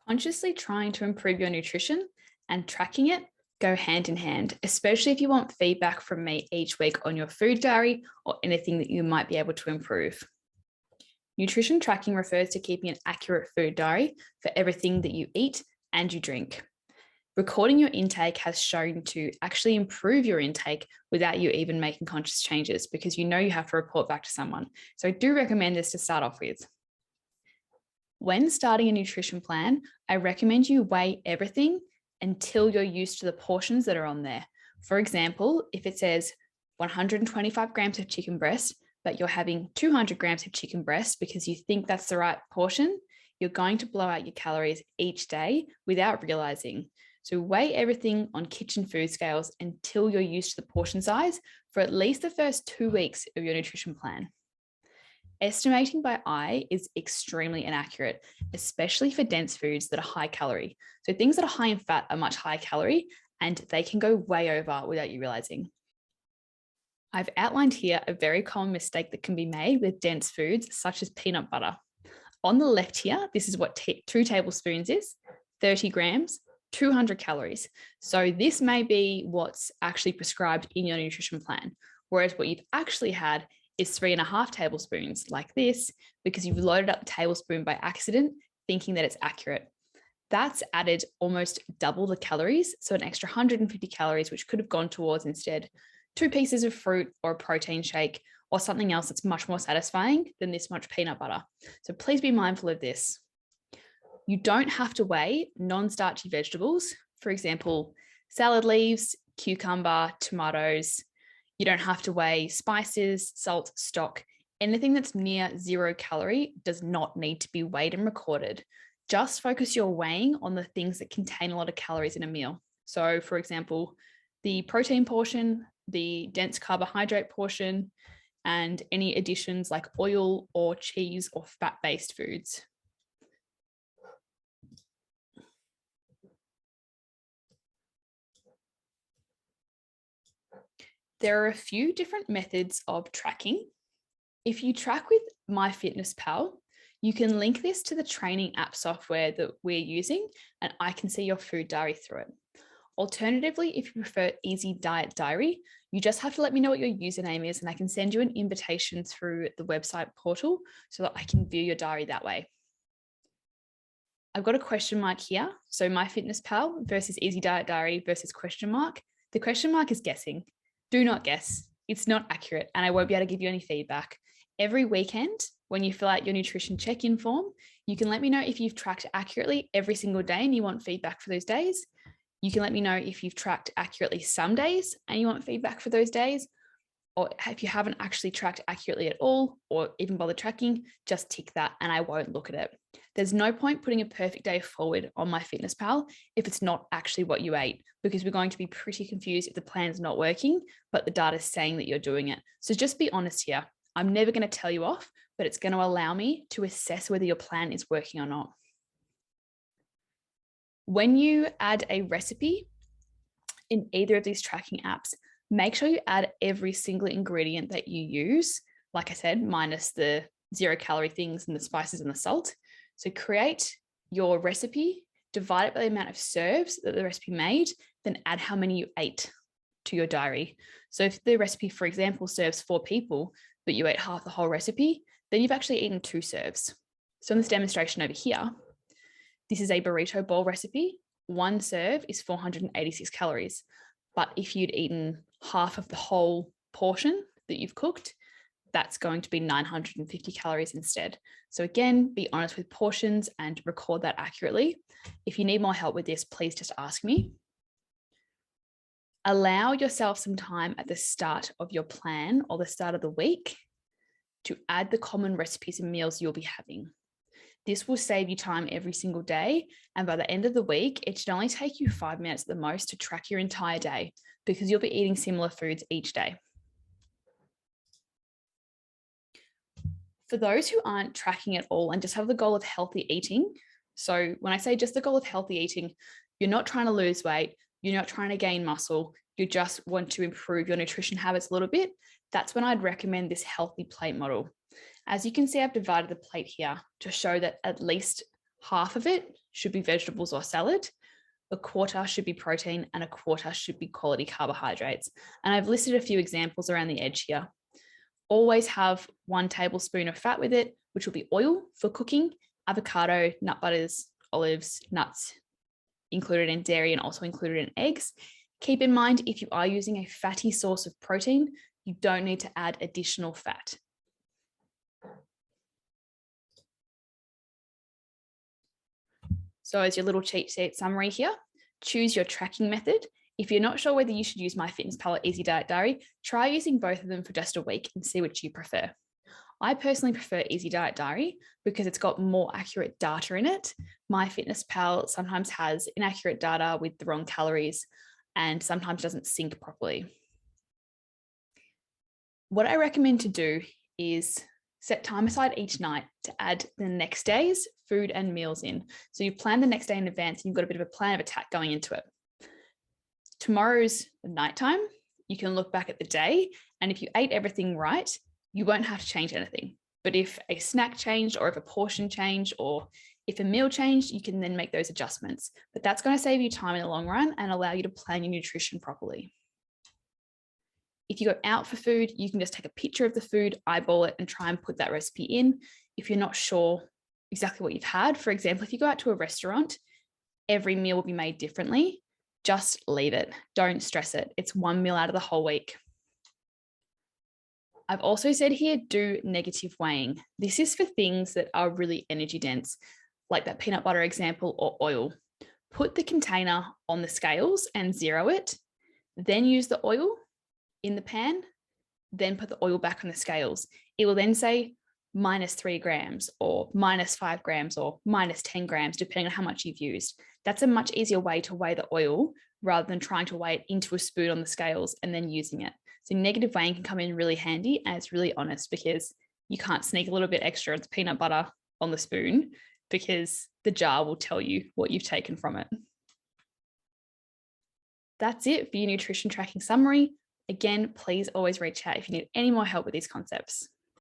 Consciously trying to improve your nutrition and tracking it go hand in hand, especially if you want feedback from me each week on your food diary or anything that you might be able to improve. Nutrition tracking refers to keeping an accurate food diary for everything that you eat and you drink. Recording your intake has shown to actually improve your intake without you even making conscious changes because you know you have to report back to someone. So I do recommend this to start off with. When starting a nutrition plan, I recommend you weigh everything until you're used to the portions that are on there. For example, if it says 125 grams of chicken breast, but you're having 200 grams of chicken breast because you think that's the right portion, you're going to blow out your calories each day without realizing. So weigh everything on kitchen food scales until you're used to the portion size for at least the first 2 weeks of your nutrition plan. Estimating by eye is extremely inaccurate, especially for dense foods that are high calorie. So things that are high in fat are much higher calorie and they can go way over without you realizing. I've outlined here a very common mistake that can be made with dense foods such as peanut butter. On the left here, this is what 2 tablespoons is, 30 grams, 200 calories. So this may be what's actually prescribed in your nutrition plan, whereas what you've actually had is 3.5 tablespoons like this because you've loaded up the tablespoon by accident thinking that it's accurate. That's added almost double the calories, so an extra 150 calories, which could have gone towards instead 2 pieces of fruit or a protein shake or something else that's much more satisfying than this much peanut butter. So please be mindful of this. You don't have to weigh non-starchy vegetables, for example, salad leaves, cucumber, tomatoes. You don't have to weigh spices, salt, stock. Anything that's near 0 calorie does not need to be weighed and recorded. Just focus your weighing on the things that contain a lot of calories in a meal. So, for example, the protein portion, the dense carbohydrate portion, and any additions like oil or cheese or fat-based foods. There are a few different methods of tracking. If you track with MyFitnessPal, you can link this to the training app software that we're using, and I can see your food diary through it. Alternatively, if you prefer Easy Diet Diary, you just have to let me know what your username is, and I can send you an invitation through the website portal so that I can view your diary that way. I've got a question mark here. So MyFitnessPal versus Easy Diet Diary versus question mark. The question mark is guessing. Do not guess. It's not accurate, and I won't be able to give you any feedback. Every weekend, when you fill out your nutrition check-in form, you can let me know if you've tracked accurately every single day and you want feedback for those days. You can let me know if you've tracked accurately some days and you want feedback for those days, or if you haven't actually tracked accurately at all or even bothered tracking, just tick that and I won't look at it. There's no point putting a perfect day forward on MyFitnessPal if it's not actually what you ate, because we're going to be pretty confused if the plan's not working, but the data is saying that you're doing it. So just be honest here. I'm never going to tell you off, but it's going to allow me to assess whether your plan is working or not. When you add a recipe in either of these tracking apps, make sure you add every single ingredient that you use, like I said, minus the 0 calorie things and the spices and the salt. So create your recipe, divide it by the amount of serves that the recipe made, then add how many you ate to your diary. So if the recipe, for example, serves 4 people, but you ate half the whole recipe, then you've actually eaten 2 serves. So in this demonstration over here, this is a burrito bowl recipe. 1 serve is 486 calories. But if you'd eaten half of the whole portion that you've cooked, that's going to be 950 calories instead. So again, be honest with portions and record that accurately. If you need more help with this, please just ask me. Allow yourself some time at the start of your plan or the start of the week to add the common recipes and meals you'll be having. This will save you time every single day. And by the end of the week, it should only take you 5 minutes at the most to track your entire day because you'll be eating similar foods each day. For those who aren't tracking at all and just have the goal of healthy eating, so when I say just the goal of healthy eating, you're not trying to lose weight, you're not trying to gain muscle, you just want to improve your nutrition habits a little bit, that's when I'd recommend this healthy plate model. As you can see, I've divided the plate here to show that at least half of it should be vegetables or salad, a quarter should be protein, and a quarter should be quality carbohydrates. And I've listed a few examples around the edge here. Always have 1 tablespoon of fat with it, which will be oil for cooking, avocado, nut butters, olives, nuts, included in dairy and also included in eggs. Keep in mind, if you are using a fatty source of protein, you don't need to add additional fat. So as your little cheat sheet summary here, choose your tracking method. If you're not sure whether you should use MyFitnessPal or Easy Diet Diary, try using both of them for just a week and see which you prefer. I personally prefer Easy Diet Diary because it's got more accurate data in it. MyFitnessPal sometimes has inaccurate data with the wrong calories and sometimes doesn't sync properly. What I recommend to do is set time aside each night to add the next day's food and meals in. So you plan the next day in advance and you've got a bit of a plan of attack going into it. Tomorrow's nighttime, you can look back at the day, and if you ate everything right, you won't have to change anything. But if a snack changed or if a portion changed or if a meal changed, you can then make those adjustments. But that's going to save you time in the long run and allow you to plan your nutrition properly. If you go out for food, you can just take a picture of the food, eyeball it, and try and put that recipe in. If you're not sure exactly what you've had, for example, if you go out to a restaurant, every meal will be made differently. Just leave it. Don't stress it. It's 1 meal out of the whole week. I've also said here, do negative weighing. This is for things that are really energy dense, like that peanut butter example or oil. Put the container on the scales and zero it, then use the oil in the pan, then put the oil back on the scales. It will then say -3 grams or -5 grams or -10 grams, depending on how much you've used. That's a much easier way to weigh the oil rather than trying to weigh it into a spoon on the scales and then using it. So negative weighing can come in really handy, and it's really honest because you can't sneak a little bit extra of peanut butter on the spoon because the jar will tell you what you've taken from it. That's it for your nutrition tracking summary. Again, please always reach out if you need any more help with these concepts.